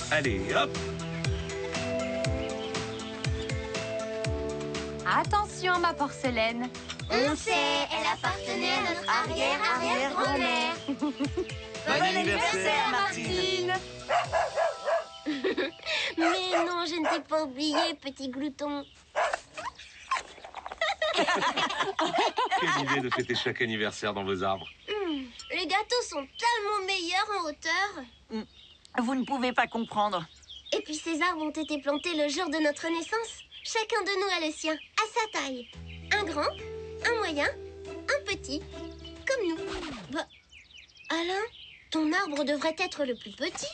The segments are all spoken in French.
Allez, hop. Attention, ma porcelaine. On sait, elle appartenait à notre arrière-arrière-grand-mère. Bon anniversaire, Martine. Mais non, je ne t'ai pas oublié, petit glouton. Quelle idée de fêter chaque anniversaire dans vos arbres. Les gâteaux sont tellement meilleurs en hauteur. Vous ne pouvez pas comprendre. Et puis ces arbres ont été plantés le jour de notre naissance. Chacun de nous a le sien, à sa taille. Un grand, un moyen, un petit, comme nous. Bah, Alain, ton arbre devrait être le plus petit.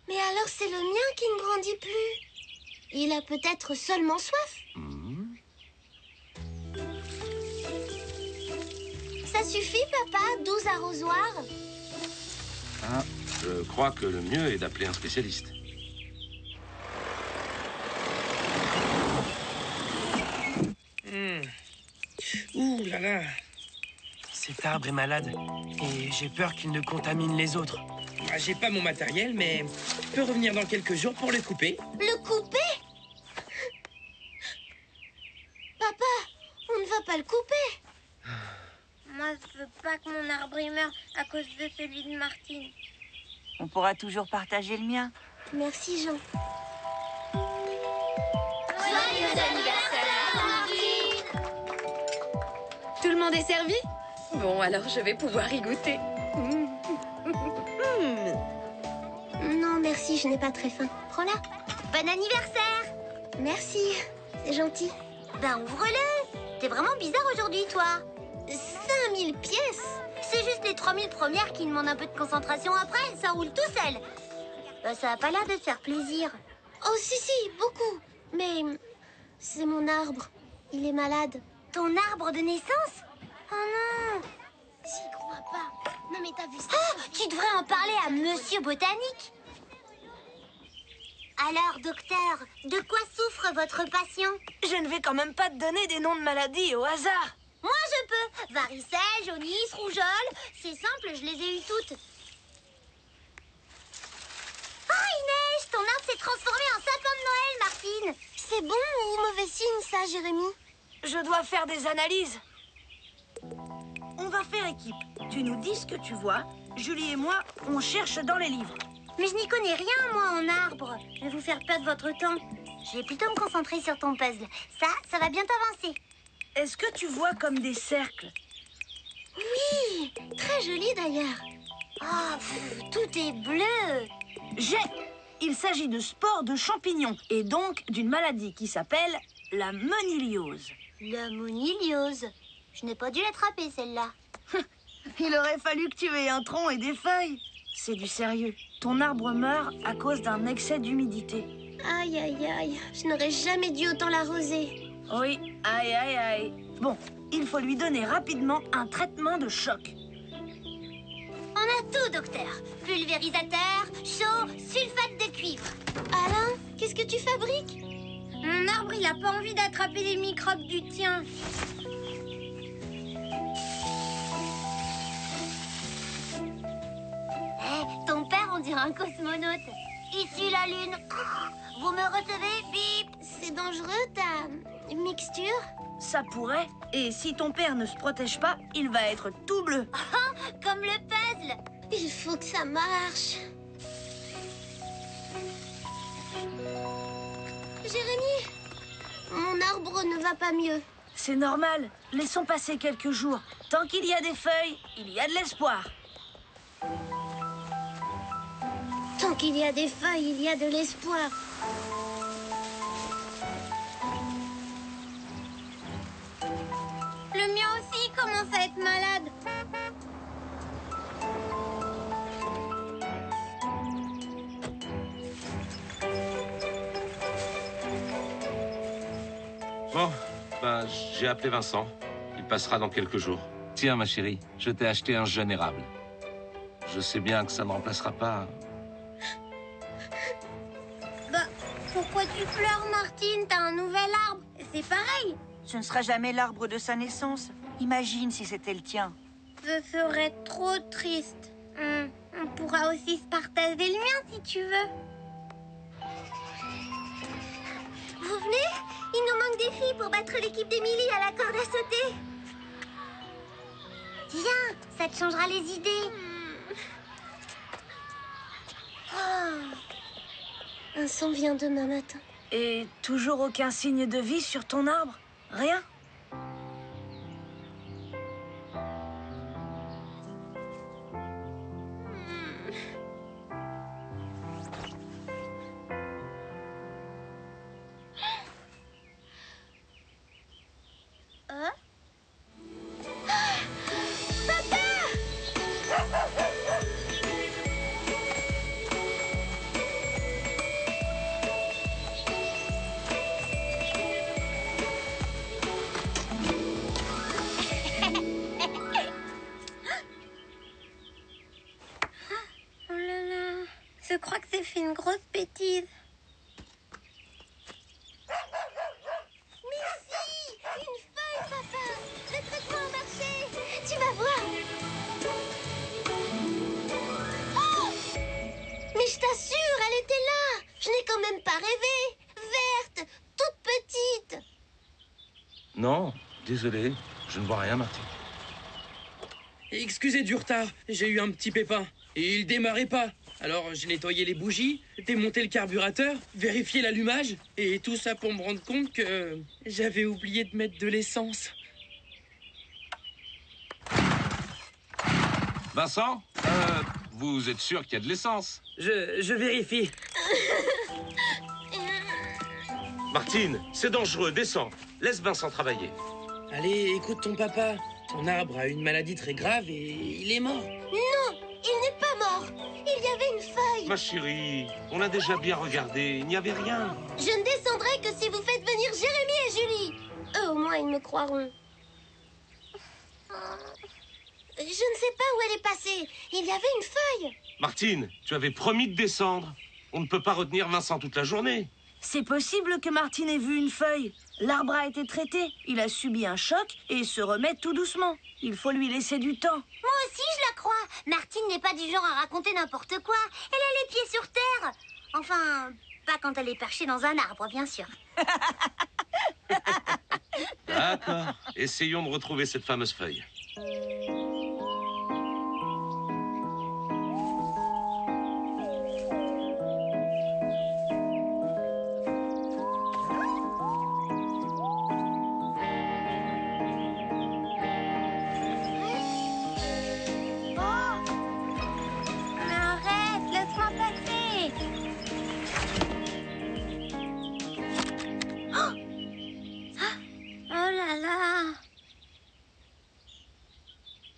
Mais alors c'est le mien qui ne grandit plus. Il a peut-être seulement soif. Ça suffit, papa, 12 arrosoirs? Ah, je crois que le mieux est d'appeler un spécialiste. Ouh là là. Cet arbre est malade et j'ai peur qu'il ne contamine les autres. Ah, j'ai pas mon matériel, mais je peux revenir dans quelques jours pour le couper. Le couper? Papa, on ne va pas le couper. Moi, je veux pas que mon arbre y meure à cause de celui de Martine. On pourra toujours partager le mien. Merci, Jean. Joyeux anniversaire, Martine! Tout le monde est servi? Bon, alors je vais pouvoir y goûter. Non, merci, je n'ai pas très faim. Prends-la. Bon anniversaire! Merci, c'est gentil. Ben, ouvre-le. T'es vraiment bizarre aujourd'hui, toi. 5000 pièces? C'est juste les 3000 premières qui demandent un peu de concentration après, ça roule tout seul. Ça a pas l'air de te faire plaisir. Oh, si, beaucoup. Mais c'est mon arbre. Il est malade. Ton arbre de naissance? Oh non! J'y crois pas. Non, mais t'as vu ça? Oh, tu devrais en parler à Monsieur Botanique. Alors, docteur, de quoi souffre votre patient? Je ne vais quand même pas te donner des noms de maladies au hasard. Moi, je peux. Varicelle, jaunisse, rougeole. C'est simple, je les ai eues toutes. Oh, il neige! Ton arbre s'est transformé en sapin de Noël, Martine. C'est bon ou mauvais signe, ça, Jérémy? Je dois faire des analyses. On va faire équipe. Tu nous dis ce que tu vois. Julie et moi, on cherche dans les livres. Mais je n'y connais rien, moi, en arbre. Je vais vous faire perdre votre temps. Je vais plutôt me concentrer sur ton puzzle. Ça va bientôt avancer. Est-ce que tu vois comme des cercles? Oui, très joli d'ailleurs. Oh, tout est bleu. Il s'agit de spores de champignons et donc d'une maladie qui s'appelle la moniliose. La moniliose. Je n'ai pas dû l'attraper, celle-là. Il aurait fallu que tu aies un tronc et des feuilles. C'est du sérieux. Ton arbre meurt à cause d'un excès d'humidité. Aïe, aïe, aïe. Je n'aurais jamais dû autant l'arroser. Oui, aïe, aïe, aïe. Bon, il faut lui donner rapidement un traitement de choc. On a tout, docteur. Pulvérisateur, chaud, sulfate de cuivre. Alain, qu'est-ce que tu fabriques? Mon arbre, il n'a pas envie d'attraper les microbes du tien. Ton père, on dirait un cosmonaute. Ici la Lune. Vous me recevez, bip. C'est dangereux, ta mixture? Ça pourrait. Et si ton père ne se protège pas, il va être tout bleu. Comme le puzzle. Il faut que ça marche. Jérémy, mon arbre ne va pas mieux. C'est normal. Laissons passer quelques jours. Tant qu'il y a des feuilles, il y a de l'espoir. Tant qu'il y a des feuilles, il y a de l'espoir. Le mien aussi commence à être malade. Bon, ben, j'ai appelé Vincent. Il passera dans quelques jours. Tiens, ma chérie, je t'ai acheté un jeune érable. Je sais bien que ça ne remplacera pas. Bah, pourquoi tu pleures, Martine? T'as un nouvel arbre. C'est pareil. Ce ne sera jamais l'arbre de sa naissance. Imagine si c'était le tien. Ce serait trop triste. On pourra aussi se partager le mien si tu veux. Vous venez? Il nous manque des filles pour battre l'équipe d'Émilie à la corde à sauter. Viens, ça te changera les idées. Un son vient demain matin. Et toujours aucun signe de vie sur ton arbre? Rien? Oh là là, je crois que j'ai fait une grosse bêtise. Merci! Une feuille, papa! Le traitement a marché! Tu vas voir! Oh! Mais je t'assure, elle était là! Je n'ai quand même pas rêvé! Verte, toute petite! Non, désolé, je ne vois rien, Martine. Excusez du retard, j'ai eu un petit pépin. Et il démarrait pas. Alors j'ai nettoyé les bougies, démonté le carburateur, vérifié l'allumage, et tout ça pour me rendre compte que j'avais oublié de mettre de l'essence. Vincent, vous êtes sûr qu'il y a de l'essence? Je vérifie. Martine, c'est dangereux, descends. Laisse Vincent travailler. Allez, écoute ton papa. Ton arbre a une maladie très grave et il est mort. Non, il n'est pas mort. Il y avait une feuille. Ma chérie, on a déjà bien regardé, il n'y avait rien. Je ne descendrai que si vous faites venir Jérémy et Julie. Eux, au moins, ils me croiront. Je ne sais pas où elle est passée. Il y avait une feuille. Martine, tu avais promis de descendre. On ne peut pas retenir Vincent toute la journée. C'est possible que Martine ait vu une feuille. L'arbre a été traité, il a subi un choc et se remet tout doucement. Il faut lui laisser du temps. Moi aussi, je la crois. Martine n'est pas du genre à raconter n'importe quoi. Elle a les pieds sur terre. Enfin, pas quand elle est perchée dans un arbre, bien sûr. D'accord, essayons de retrouver cette fameuse feuille. Mais arrête, laisse-moi passer. Oh là là.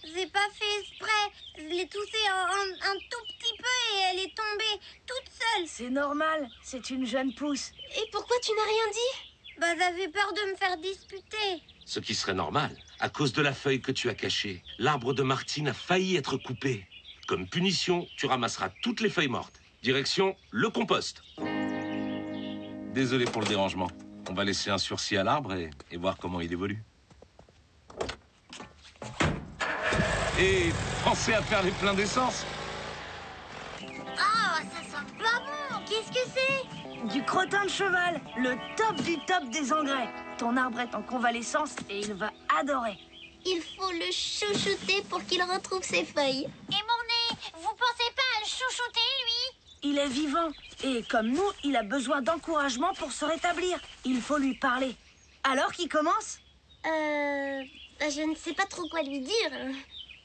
J'ai pas fait exprès. Je l'ai toussée un tout petit peu et elle est tombée toute seule. C'est normal, c'est une jeune pousse. Et pourquoi tu n'as rien dit? Bah, j'avais peur de me faire disputer. Ce qui serait normal, à cause de la feuille que tu as cachée. L'arbre de Martine a failli être coupé. Comme punition, tu ramasseras toutes les feuilles mortes. Direction, le compost. Désolé pour le dérangement. On va laisser un sursis à l'arbre et voir comment il évolue. Et pensez à faire les pleins d'essence. Ah, ça sent pas bon. Qu'est-ce que c'est? Du crottin de cheval, le top du top des engrais. Ton arbre est en convalescence et il va adorer. Il faut le chouchouter pour qu'il retrouve ses feuilles. Et mon nez, vous pensez pas à le chouchouter, lui? Il est vivant et comme nous, il a besoin d'encouragement pour se rétablir. Il faut lui parler. Alors qui commence? Bah, je ne sais pas trop quoi lui dire.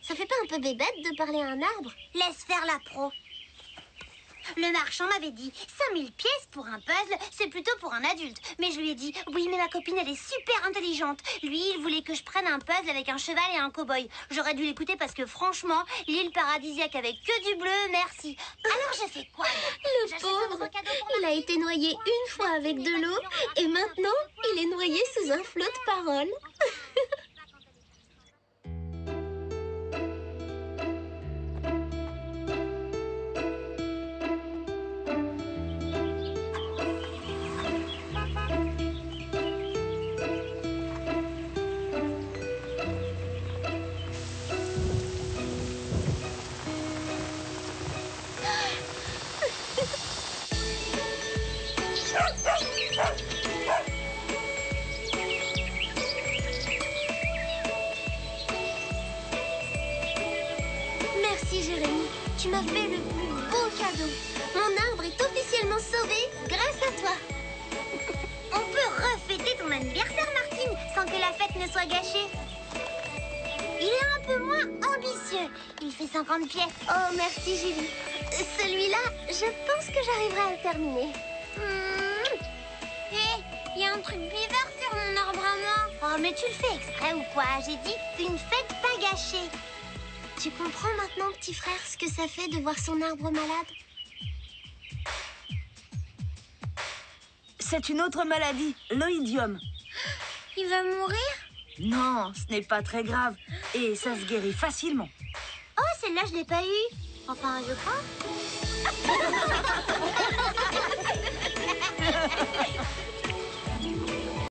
Ça fait pas un peu bébête de parler à un arbre? Laisse faire la pro. Le marchand m'avait dit 5000 pièces pour un puzzle, c'est plutôt pour un adulte. Mais je lui ai dit, oui, mais ma copine, elle est super intelligente. Lui, il voulait que je prenne un puzzle avec un cheval et un cow-boy. J'aurais dû l'écouter parce que franchement, l'île paradisiaque avec que du bleu, merci. Alors je fais quoi? Le pauvre, il a été noyé une fois avec de l'eau et maintenant, il est noyé sous un flot de paroles. Merci, Jérémy. Tu m'as fait le plus beau cadeau. Mon arbre est officiellement sauvé grâce à toi. On peut refêter ton anniversaire, Martine, sans que la fête ne soit gâchée. Il est un peu moins ambitieux. Il fait 50 pièces. Oh, merci, Julie. Celui-là, je pense que j'arriverai à le terminer. Hé, il y a un truc bizarre sur mon arbre à moi. Oh, mais tu le fais exprès ou quoi? J'ai dit une fête pas gâchée. Tu comprends maintenant, petit frère, ce que ça fait de voir son arbre malade? C'est une autre maladie, l'oïdium. Il va mourir? Non, ce n'est pas très grave. Et ça se guérit facilement. Oh, celle-là, je l'ai pas eue. Enfin, je crois.